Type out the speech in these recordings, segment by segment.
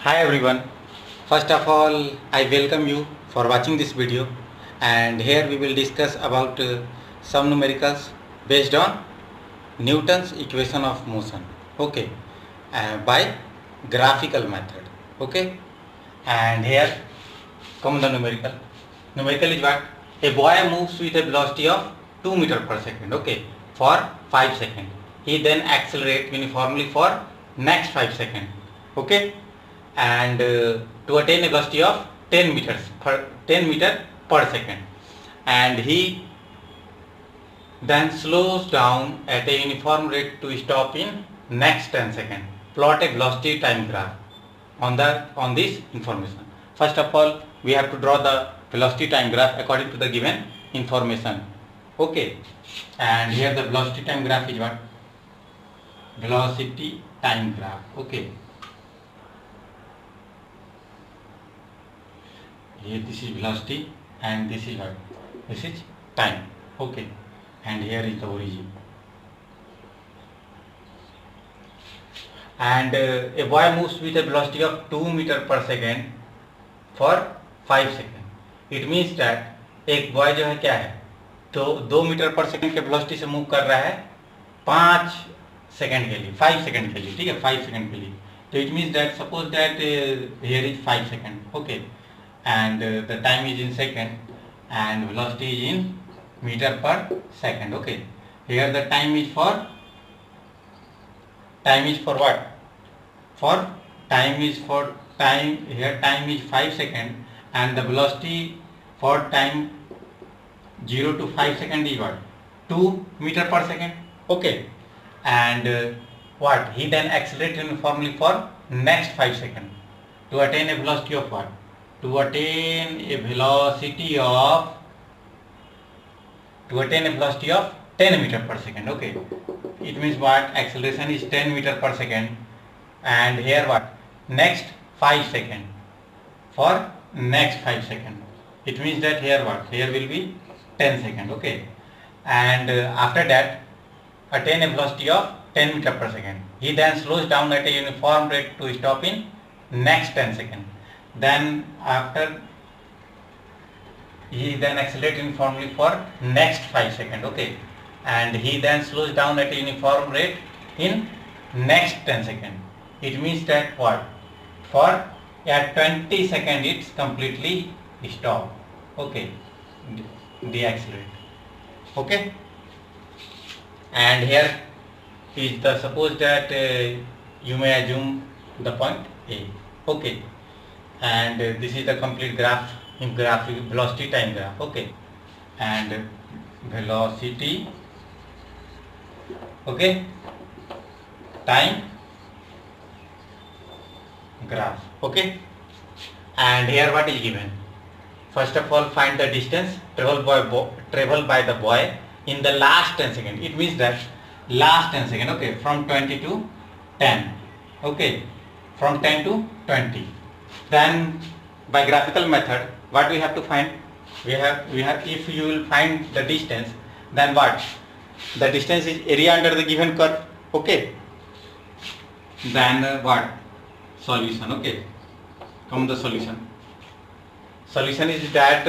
Hi everyone. First of all, I welcome you for watching this video, and here we will discuss about some numericals based on Newton's equation of motion. Okay, by graphical method. Okay, and here come the numerical. Numerical is what? A boy moves with a velocity of 2 meter per second. Okay, for 5 seconds. He then accelerates uniformly for next 5 seconds. Okay, and to attain a velocity of 10 meter per second, and he then slows down at a uniform rate to stop in next 10 seconds. Plot a velocity time graph on this information. First of all, we have to draw the velocity time graph according to the given information. Okay, and here the velocity time graph is what? Velocity time graph. Okay, here this is velocity and this is what? This is time. Okay, and here is the origin. And a boy moves with a velocity of 2 meter per second for 5 second. It means that एक boy जो है क्या है, तो 2 metre per second के velocity से move कर रहा है 5 सेकेंड के लिए, 5 सेकेंड के लिए. ठीक है, 5 सेकेंड के लिए. तो it means that suppose that here is 5 second. Okay, and the time is in second and velocity is in meter per second. Okay, here the time is for what? For time is for time. Here time is 5 second and the velocity for time 0 to 5 second is what? 2 meter per second. Okay, and what? He then accelerates uniformly for next 5 second to attain a velocity of what? To attain a velocity of 10 meter per second. Okay, it means what? Acceleration is 10 meter per second, and here what? Next 5 second. For next 5 second, it means that here what? Here will be 10 second. Okay, and after that attain a velocity of 10 meter per second. He then slows down at a uniform rate to stop in next 10 second. Then after he then accelerates uniformly for next 5 second. Okay, and he then slows down at a uniform rate in next 10 second. It means that what? For at 20 second it's completely stop. Okay, deaccelerate. Okay, and here is the, suppose that you may assume the point A. Okay, and this is the complete graph in graphic velocity time graph. Okay, and velocity, okay, time graph. Okay, and here what is given? First of all, find the distance traveled by the boy in the last 10 seconds. It means that last 10 seconds. Okay, from 20 to 10. Okay, from 10 to 20. Then by graphical method, what we have to find? We have if you will find the distance, then what? The distance is area under the given curve. Okay, then what? Solution. Okay, come the solution. Solution is that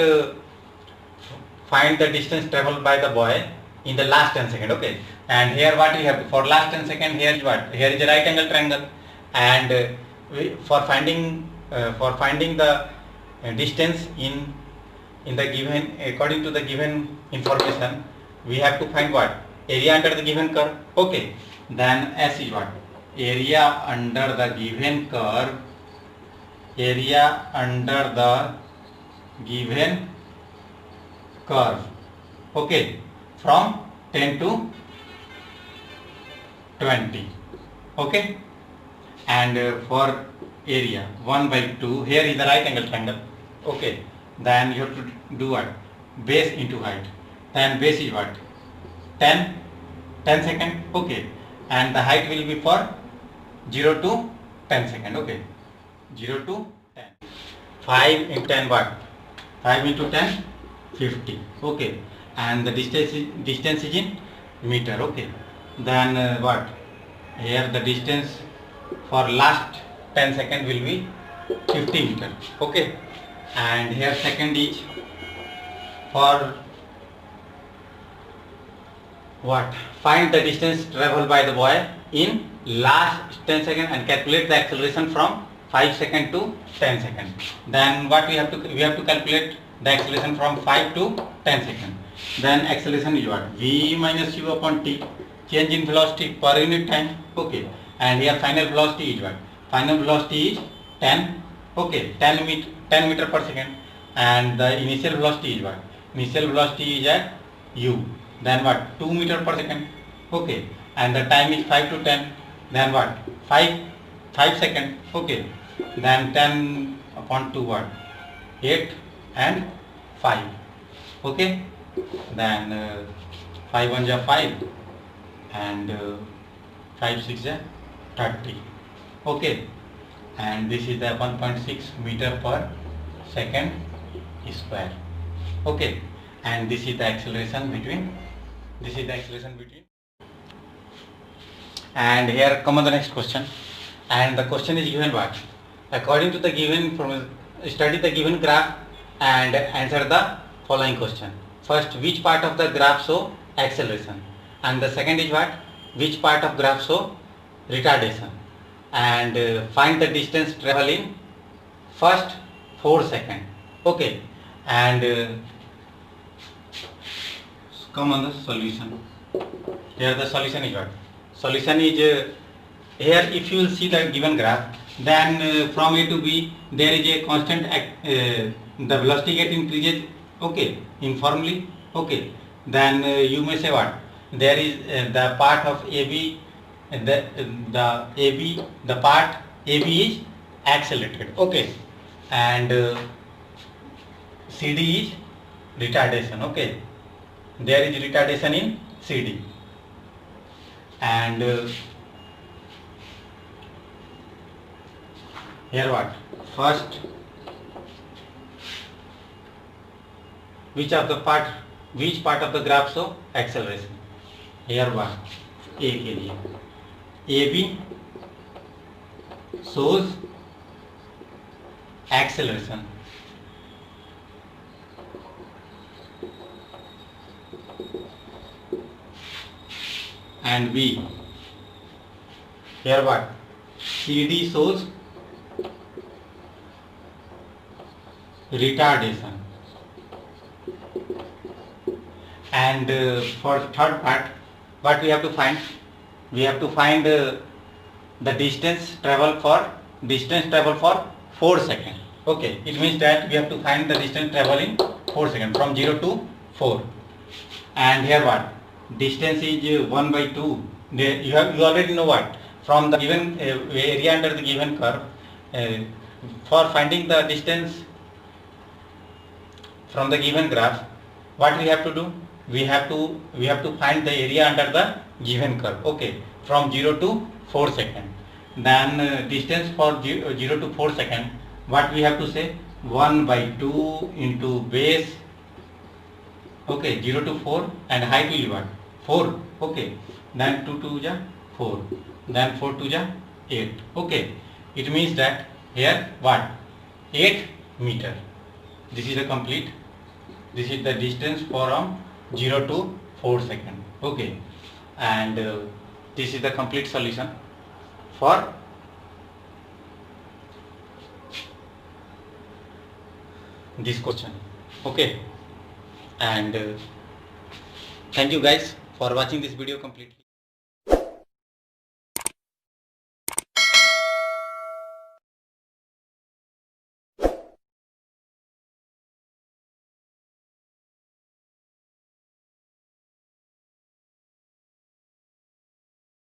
find the distance traveled by the boy in the last 10 seconds. Okay, and here what we have to, for last 10 seconds, here is what? Here is a right angle triangle, and for finding the distance in the given, according to the given information, we have to find what? Area under the given curve. Okay, then S is what? Area under the given curve. Area under the given curve. Okay, from 10 to 20. Okay, and for area 1 by 2, here is the right angle triangle. Okay, then you have to do what? Base into height. Then base is what? 10 second. Okay, and the height will be for 0 to 10 second. Okay, 0 to 10. 5 into 10 what? 5 into 10, 50. Okay, and the distance is in meter. Okay, then what? Here the distance for last 10 seconds will be 50 meter. Okay, and here second is for what? Find the distance traveled by the boy in last 10 seconds and calculate the acceleration from 5 second to 10 second. Then what we have to calculate the acceleration from 5 to 10 second. Then acceleration is what? V minus u upon t, change in velocity per unit time. Okay, and here final velocity is what? Final velocity is 10. Okay, 10 meter per second, and the initial velocity is what? Initial velocity is at u. Then what? 2 meter per second. Okay, and the time is 5 to 10. Then what? 5 second. Okay, then 10 upon 2 what? 8 and 5. Okay, then 5 1 ja 5 and 5 6 ja 30. Okay, and this is the 1.6 meter per second square. Okay, and this is the acceleration between. And here come on the next question, and the question is given what? According to the given information, study the given graph and answer the following question. First, which part of the graph show acceleration, and the second is what? Which part of graph show retardation, and find the distance travel in first 4 seconds. Okay, and come on the solution. Here the solution is what? Solution is here if you will see the given graph, then from A to B there is a constant the velocity get increases. Okay, uniformly. Okay, then you may say what? There is the part of AB, the part AB is accelerated. Okay, and CD is retardation. Okay, there is retardation in CD, and here what? First, which part of the graph show acceleration? Here what? A के लिए AB shows acceleration, and B, here what? CD shows retardation, and for third part what we have to find? We have to find the distance travel for 4 seconds. Okay, it means that we have to find the distance travel in 4 seconds from 0 to 4. And here what? Distance is 1 by 2. You already know what? From the given area under the given curve, for finding the distance from the given graph, what we have to do? We have to find the area under the given curve. Okay, from 0 to 4 seconds. Then distance for 0 to 4 seconds, what we have to say? 1 by 2 into base. Okay, 0 to 4, and height will be what? 4. Okay, then 2 2 ja 4, then 4 2 ja 8. Okay, it means that here what? 8 meter. This is the distance from 0 to 4 seconds. Okay, and this is the complete solution for this question. Okay, and thank you guys for watching this video completely.